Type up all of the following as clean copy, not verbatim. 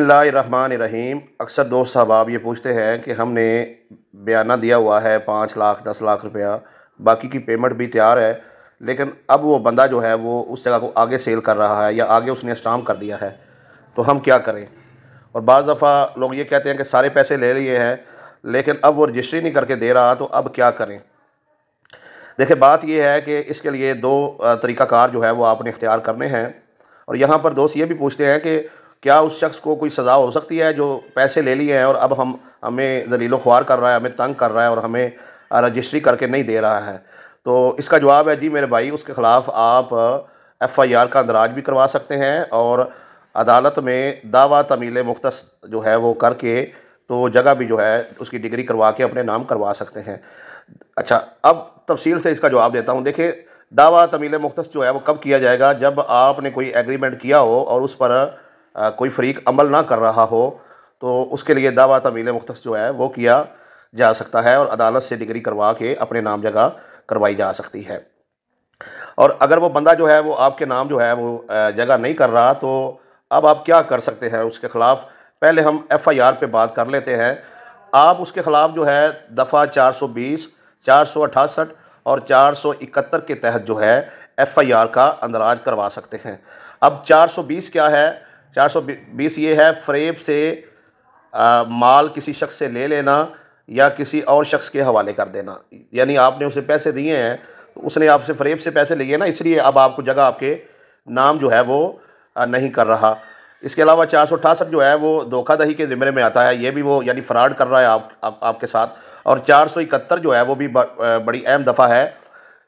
बिस्मिल्लाहिर्रहमानिर्रहीम। अक्सर दोस्त अहबाब ये पूछते हैं कि हमने बयाना दिया हुआ है 5 लाख 10 लाख रुपया, बाकी की पेमेंट भी तैयार है, लेकिन अब वो बंदा जो है वो उस जगह को आगे सेल कर रहा है या आगे उसने स्टाम्प कर दिया है, तो हम क्या करें। और बाज़ दफ़ा लोग ये कहते हैं कि सारे पैसे ले लिए हैं लेकिन अब वो रजिस्ट्री नहीं करके दे रहा, तो अब क्या करें। देखिए, बात ये है कि इसके लिए दो तरीक़ाकार जो है वो आपने इख्तियार करने हैं। और यहाँ पर दोस्त ये भी पूछते हैं कि क्या उस शख्स को कोई सज़ा हो सकती है जो पैसे ले लिए हैं और अब हमें ज़लील ख्वार कर रहा है, हमें तंग कर रहा है और हमें रजिस्ट्री करके नहीं दे रहा है। तो इसका जवाब है जी मेरे भाई, उसके ख़िलाफ़ आप FIR का अंदराज भी करवा सकते हैं और अदालत में दावा तमील मुख्तस जो है वो करके तो जगह भी जो है उसकी डिग्री करवा के अपने नाम करवा सकते हैं। अच्छा, अब तफसील से इसका जवाब देता हूँ। देखिए, दावा तमील मुख्तस जो है वो कब किया जाएगा, जब आपने कोई एग्रीमेंट किया हो और उस पर कोई फ़रीक अमल ना कर रहा हो, तो उसके लिए दावा तमील मुख्तस जो है वो किया जा सकता है और अदालत से डिग्री करवा के अपने नाम जगह करवाई जा सकती है। और अगर वो बंदा जो है वो आपके नाम जो है वो जगह नहीं कर रहा, तो अब आप क्या कर सकते हैं उसके ख़िलाफ़। पहले हम FIR पे बात कर लेते हैं। आप उसके ख़िलाफ़ जो है दफ़ा 420, 468 और 471 के तहत जो है FIR का अंदराज करवा सकते हैं। अब 420 क्या है? 420 ये है फ़रेब से माल किसी शख्स से ले लेना या किसी और शख्स के हवाले कर देना। यानी आपने उसे पैसे दिए हैं, तो उसने आपसे फ़रेब से पैसे लिए ना, इसलिए अब आपको जगह आपके नाम जो है वो नहीं कर रहा। इसके अलावा 468 जो है वो धोखाधड़ी के ज़िम्मे में आता है, ये भी वो यानी फ़्रॉड कर रहा है आपके साथ। और 471 जो है वो भी बड़ी अहम दफ़ा है।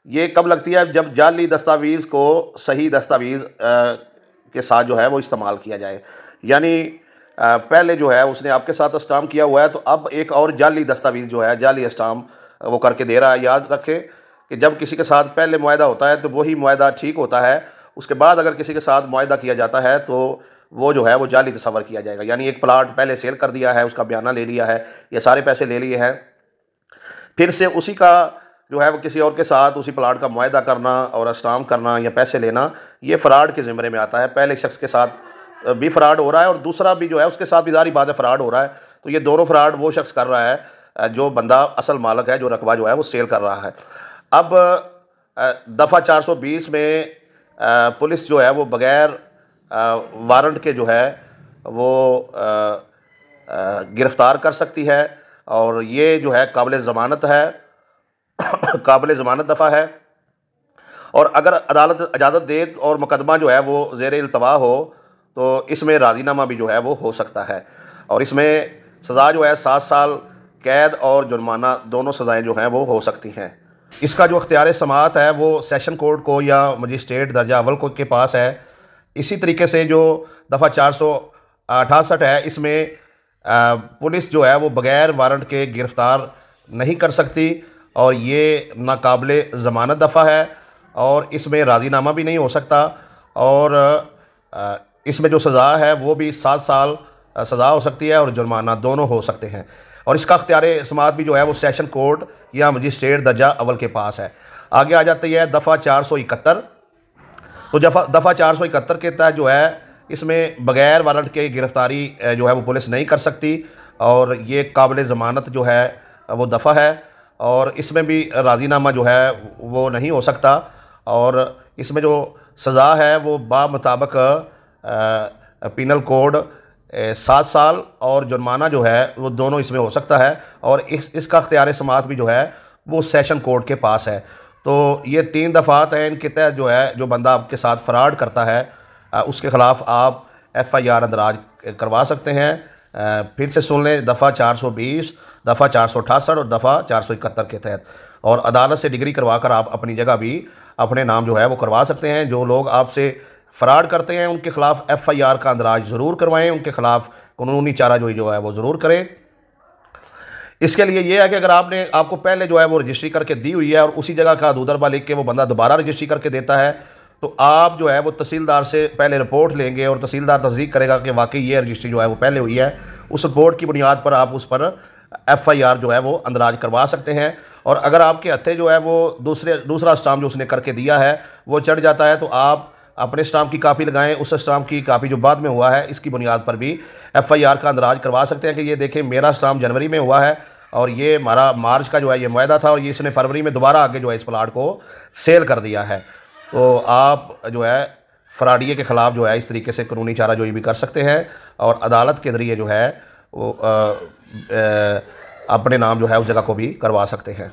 ये कब लगती है? जब जाली दस्तावेज़ को सही दस्तावेज़ के साथ जो है वो इस्तेमाल किया जाए। यानी पहले जो है उसने आपके साथ स्टाम्प किया हुआ है, तो अब एक और जाली दस्तावेज़ जो है, जाली स्टाम्प वो करके दे रहा है। याद रखें कि जब किसी के साथ पहले मुआहदा होता है तो वही मुआहदा ठीक होता है, उसके बाद अगर किसी के साथ मुआहदा किया जाता है तो वो जो है वो जाली तस्वर किया जाएगा। यानी एक प्लाट पहले सेल कर दिया है, उसका बयाना ले लिया है, ये सारे पैसे ले लिए हैं, फिर से उसी का जो है वो किसी और के साथ उसी प्लाट का मुआहदा करना और स्टाम्प करना या पैसे लेना, ये फ़्रॉड के ज़िम्मे में आता है। पहले शख्स के साथ भी फ़्रॉड हो रहा है और दूसरा भी जो है उसके साथ भी ज़ाहिर बात है फ़्रॉड हो रहा है। तो ये दोनों फ़्रॉड वो शख्स कर रहा है जो बंदा असल मालिक है, जो रकबा जो है वो सेल कर रहा है। अब दफ़ा 420 में पुलिस जो है वो बग़ैर वारंट के जो है वो गिरफ़्तार कर सकती है और ये जो है काबिल ज़मानत है काबिल ज़मानत दफ़ा है। और अगर अदालत इजाज़त दे और मुकदमा जो है वो ज़ेर इल्तवा हो, तो इसमें राज़ीनामा भी जो है वो हो सकता है और इसमें सज़ा जो है 7 साल कैद और जुर्माना दोनों सज़ाएँ जो हैं वो हो सकती हैं। इसका जो अख्तियार समाअत है वो सेशन कोर्ट को या मजिस्ट्रेट दर्जा अव्वल को के पास है। इसी तरीके से जो दफ़ा 468 है, इसमें पुलिस जो है वो बग़ैर वारंट के गिरफ़्तार नहीं कर सकती और ये नाकाबिले ज़मानत दफ़ा है और इसमें राज़ीनामा भी नहीं हो सकता और इसमें जो सज़ा है वो भी 7 साल सज़ा हो सकती है और जुर्माना दोनों हो सकते हैं। और इसका अख्तियार समाअत भी जो है वो सेशन कोर्ट या मजिस्ट्रेट दर्जा अव्वल के पास है। आगे आ जाती है दफ़ा 471। तो दफ़ा 471 के तहत जो है इसमें बग़ैर वारंट के गिरफ़्तारी जो है वो पुलिस नहीं कर सकती और ये काबिल ज़मानत जो है वो दफ़ा है और इसमें भी राज़ीनामा जो है वो नहीं हो सकता और इसमें जो सज़ा है वो मुताबिक पीनल कोड 7 साल और जुर्माना जो है वो दोनों इसमें हो सकता है और इसका अख्तियार समाअत भी जो है वो सेशन कोर्ट के पास है। तो ये 3 दफ़ात हैं, इनके तहत जो है जो बंदा आपके साथ फ़्रॉड करता है उसके ख़िलाफ़ आप FIR अंदराज करवा सकते हैं। फिर से सुन लें, दफ़ा 420, दफ़ा 468 और दफ़ा 471 के तहत। और अदालत से डिग्री करवा कर आप अपनी जगह भी अपने नाम जो है वो करवा सकते हैं। जो लोग आपसे फ़्रॉड करते हैं उनके ख़िलाफ़ FIR का अंदराज ज़रूर करवाएं, उनके ख़िलाफ़ कानूनी चाराजोई जो है वो ज़रूर करें। इसके लिए ये है कि अगर आपको पहले जो है वो रजिस्ट्री करके दी हुई है और उसी जगह का दूदरबा लिख के वो बंदा दोबारा रजिस्ट्री करके देता है, तो आप जो है वो तहसीलदार से पहले रिपोर्ट लेंगे और तहसीलदार तस्दीक करेगा कि वाकई ये रजिस्ट्री जो है वो पहले हुई है। उस रिपोर्ट की बुनियाद पर आप उस पर FIR जो है वो अंदराज करवा सकते हैं। और अगर आपके हत्थे जो है वो दूसरा स्टाम्प जो उसने करके दिया है वो चढ़ जाता है, तो आप अपने स्टाम्प की कापी लगाएं, उस स्टाम्प की कापी जो बाद में हुआ है इसकी बुनियाद पर भी FIR का अंदराज करवा सकते हैं कि ये देखें मेरा स्टाम्प जनवरी में हुआ है और ये हमारा मार्च का जो है ये मुआहदा था और ये इसने फरवरी में दोबारा आगे जो है इस प्लाट को सेल कर दिया है। तो आप जो है फ्रॉडिये के ख़िलाफ़ जो है इस तरीके से कानूनी चाराजोई भी कर सकते हैं और अदालत के ज़रिए जो है वो अपने नाम जो है उस जगह को भी करवा सकते हैं।